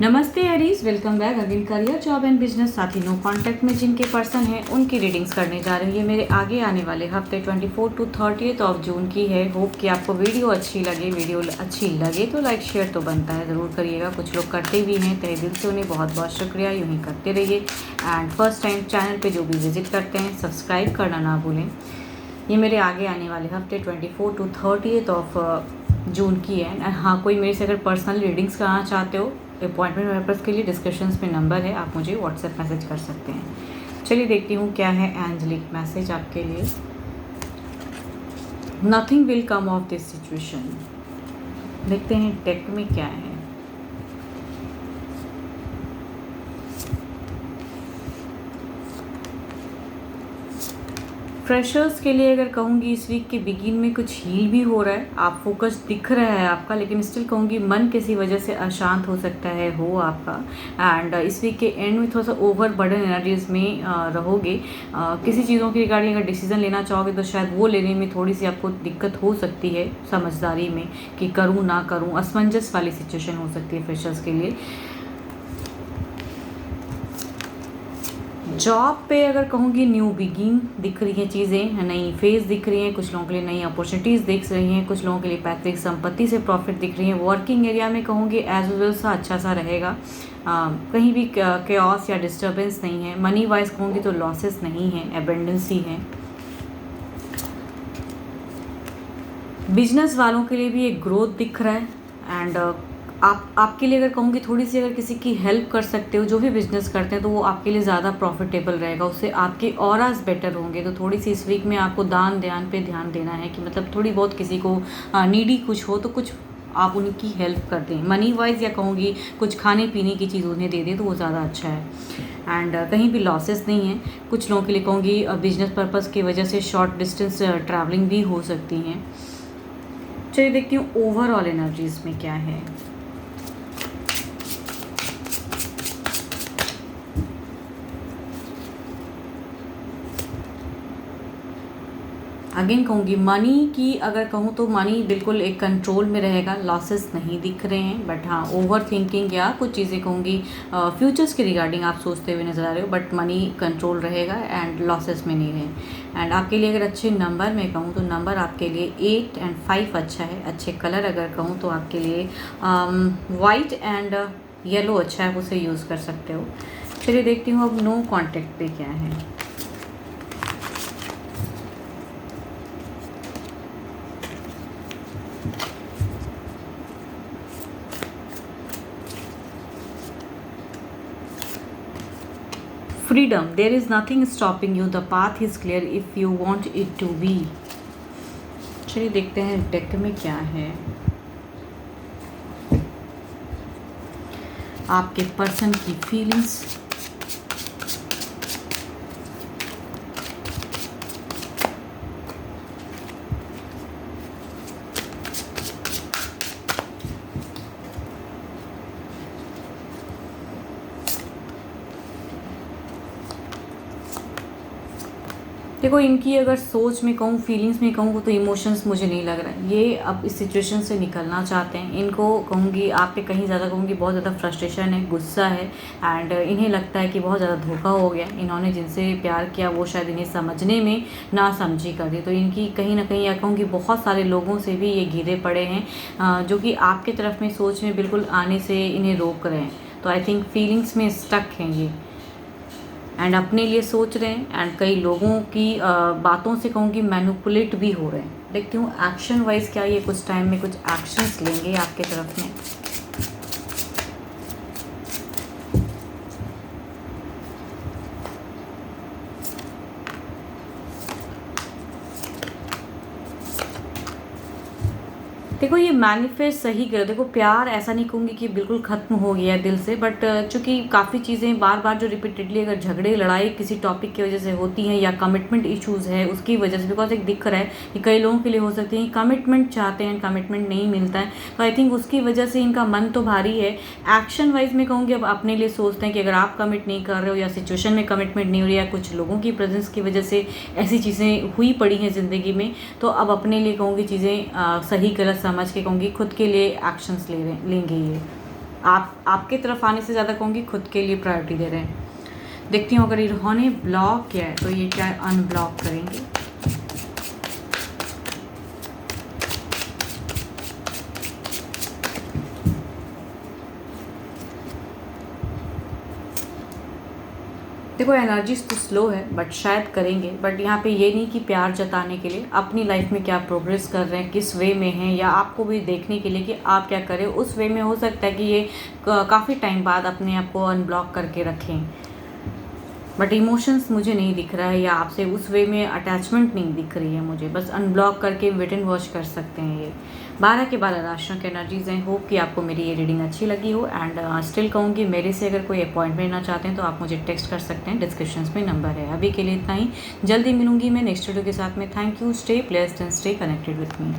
नमस्ते Aries, welcome back again. Career, job and business साथी no contact में जिनके पर्सन हैं उनकी रीडिंग्स करने जा रही है मेरे आगे आने वाले हफ्ते 24 टू 30 ऑफ जून की है। होप कि आपको वीडियो अच्छी लगे। वीडियो अच्छी लगे तो लाइक शेयर तो बनता है, ज़रूर करिएगा। कुछ लोग करते भी हैं, तहे दिल से उन्हें बहुत बहुत शुक्रिया। यूँ ही करते रहिए। एंड फर्स्ट टाइम चैनल पर जो भी विजिट करते हैं सब्सक्राइब करना ना भूलें। ये मेरे आगे आने वाले हफ्ते 24 टू 30 ऑफ जून की है। एंड हाँ, कोई मेरे से अगर पर्सनल रीडिंग्स कराना चाहते हो अपॉइंटमेंट पर्पज़ के लिए डिस्क्रिप्शन में नंबर है, आप मुझे व्हाट्सएप मैसेज कर सकते हैं। चलिए देखती हूँ क्या है एंजलिक मैसेज आपके लिए। Nothing will come of this situation. देखते हैं डेक में क्या है। फ्रेशर्स के लिए अगर कहूँगी इस वीक के बिगिन में कुछ हील भी हो रहा है, आप फोकस दिख रहा है आपका, लेकिन स्टिल कहूँगी मन किसी वजह से अशांत हो सकता है हो आपका। एंड इस वीक के एंड में थोड़ा सा ओवर बर्डन एनर्जीज में रहोगे। किसी चीज़ों की रिगार्डिंग अगर डिसीजन लेना चाहोगे तो शायद वो लेने में थोड़ी सी आपको दिक्कत हो सकती है, समझदारी में कि करूँ ना करूँ, असमंजस वाली सिचुएशन हो सकती है फ्रेशर्स के लिए। जॉब पे अगर कहूँगी न्यू बिगिन दिख रही हैं चीज़ें, नई फेज़ दिख रही हैं, कुछ लोगों के लिए नई अपॉर्चुनिटीज़ दिख रही हैं, कुछ लोगों के लिए पैतृक संपत्ति से प्रॉफिट दिख रही हैं। वर्किंग एरिया में कहूँगी एज यूजुअल सा अच्छा सा रहेगा। कहीं भी केओस या डिस्टर्बेंस नहीं है। मनी वाइज कहूँगी तो लॉसेस नहीं है, एबेंडेंस ही है। बिजनेस वालों के लिए भी एक ग्रोथ दिख रहा है। एंड आपके लिए अगर कहूँगी थोड़ी सी अगर किसी की हेल्प कर सकते हो, जो भी बिजनेस करते हैं, तो वो आपके लिए ज़्यादा प्रॉफिटेबल रहेगा, उससे आपके ऑराज बेटर होंगे। तो थोड़ी सी इस वीक में आपको दान ध्यान पे ध्यान देना है कि मतलब थोड़ी बहुत किसी को नीडी कुछ हो तो कुछ आप उनकी हेल्प कर दें। मनी वाइज या कहूँगी कुछ खाने पीने की चीज़ उन्हें दे दें तो वो ज़्यादा अच्छा है। एंड कहीं भी लॉसेस नहीं है। कुछ लोगों के लिए कहूँगी बिजनेस पर्पज़ की वजह से शॉर्ट डिस्टेंस ट्रैवलिंग भी हो सकती हैं। चलिए देखती हूँ ओवरऑल एनर्जीज में क्या है। अगेन कहूँगी मनी की अगर कहूँ तो मनी बिल्कुल एक कंट्रोल में रहेगा, लॉसेस नहीं दिख रहे हैं। बट हाँ, ओवर थिंकिंग या कुछ चीज़ें कहूँगी फ्यूचर्स के रिगार्डिंग आप सोचते हुए नज़र आ रहे हो, बट मनी कंट्रोल रहेगा एंड लॉसेस में नहीं रहे। एंड आपके लिए अगर अच्छे नंबर में कहूँ तो नंबर आपके लिए 8 एंड 5 अच्छा है। अच्छे कलर अगर कहूँ तो आपके लिए वाइट एंड येलो अच्छा है, उसे यूज़ कर सकते हो। चलिए देखती हूँ अब नो कॉन्टेक्ट पे क्या है। Freedom, there is nothing stopping you, the path is clear if you want it to be। चलिए देखते हैं डेक में क्या है। आपके पर्सन की फीलिंग्स, देखो इनकी अगर सोच में कहूँ, फीलिंग्स में कहूँ तो इमोशंस मुझे नहीं लग रहा है ये अब इस सिचुएशन से निकलना चाहते हैं। इनको कहूँगी आप पे कहीं ज़्यादा कहूँगी बहुत ज़्यादा फ्रस्ट्रेशन है, गुस्सा है। एंड इन्हें लगता है कि बहुत ज़्यादा धोखा हो गया, इन्होंने जिनसे प्यार किया वो शायद इन्हें समझने में ना समझी कर दी। तो इनकी कहीं ना कहीं या कहूँगी बहुत सारे लोगों से भी ये घिरे पड़े हैं जो कि आपके तरफ में सोच में बिल्कुल आने से इन्हें रोक रहे हैं। तो आई थिंक फीलिंग्स में स्टक हैं ये एंड अपने लिए सोच रहे हैं। एंड कई लोगों की बातों से कहूँगी मैनिपुलेट भी हो रहे हैं। देखती हूँ एक्शन वाइज क्या ये कुछ टाइम में कुछ एक्शंस लेंगे आपके तरफ में। देखो ये मैनिफेस्ट सही करो। देखो प्यार ऐसा नहीं कहूँगी कि बिल्कुल ख़त्म हो गया है दिल से, बट चूँकि काफ़ी चीज़ें बार बार जो रिपीटेडली अगर झगड़े लड़ाई किसी टॉपिक की वजह से होती हैं या कमिटमेंट इश्यूज़ है उसकी वजह से, बिकॉज एक दिख रहा है कि कई लोगों के लिए हो सकती है कमिटमेंट चाहते हैं, कमिटमेंट नहीं मिलता है। तो आई थिंक उसकी वजह से इनका मन तो भारी है। एक्शन वाइज में कहूँगी अब अपने लिए सोचते हैं कि अगर आप कमिट नहीं कर रहे हो या सिचुएशन में कमिटमेंट नहीं हो रही है, कुछ लोगों की प्रेजेंस की वजह से ऐसी चीज़ें हुई पड़ी हैं ज़िंदगी में, तो अब अपने लिए कहूँगी चीज़ें सही गलत समझ के कहूँगी खुद के लिए एक्शंस लेंगे ये। आपके तरफ आने से ज़्यादा कहूँगी खुद के लिए प्रायोरिटी दे रहे हैं। देखती हूँ अगर इन्होंने ब्लॉक किया है तो ये क्या अनब्लॉक करेंगे। देखो एनर्जीज तो स्लो है बट शायद करेंगे, बट यहाँ पे ये नहीं कि प्यार जताने के लिए, अपनी लाइफ में क्या प्रोग्रेस कर रहे हैं, किस वे में हैं, या आपको भी देखने के लिए कि आप क्या करें उस वे में। हो सकता है कि ये काफ़ी टाइम बाद अपने आप को अनब्लॉक करके रखें, बट इमोशंस मुझे नहीं दिख रहा है या आपसे उस वे में अटैचमेंट नहीं दिख रही है मुझे। बस अनब्लॉक करके वेट एंड वॉच कर सकते हैं। ये 12 के 12 राशियों के एनर्जीज हैं। होप कि आपको मेरी ये रीडिंग अच्छी लगी हो। एंड स्टिल कहूँगी मेरे से अगर कोई अपॉइंटमेंट लेना चाहते हैं तो आप मुझे टेक्स्ट कर सकते हैं, डिस्क्रिप्शन में नंबर है। अभी के लिए इतना ही, जल्दी मिलूंगी मैं नेक्स्ट वीडियो के साथ में। Thank you, stay blessed and stay connected with me.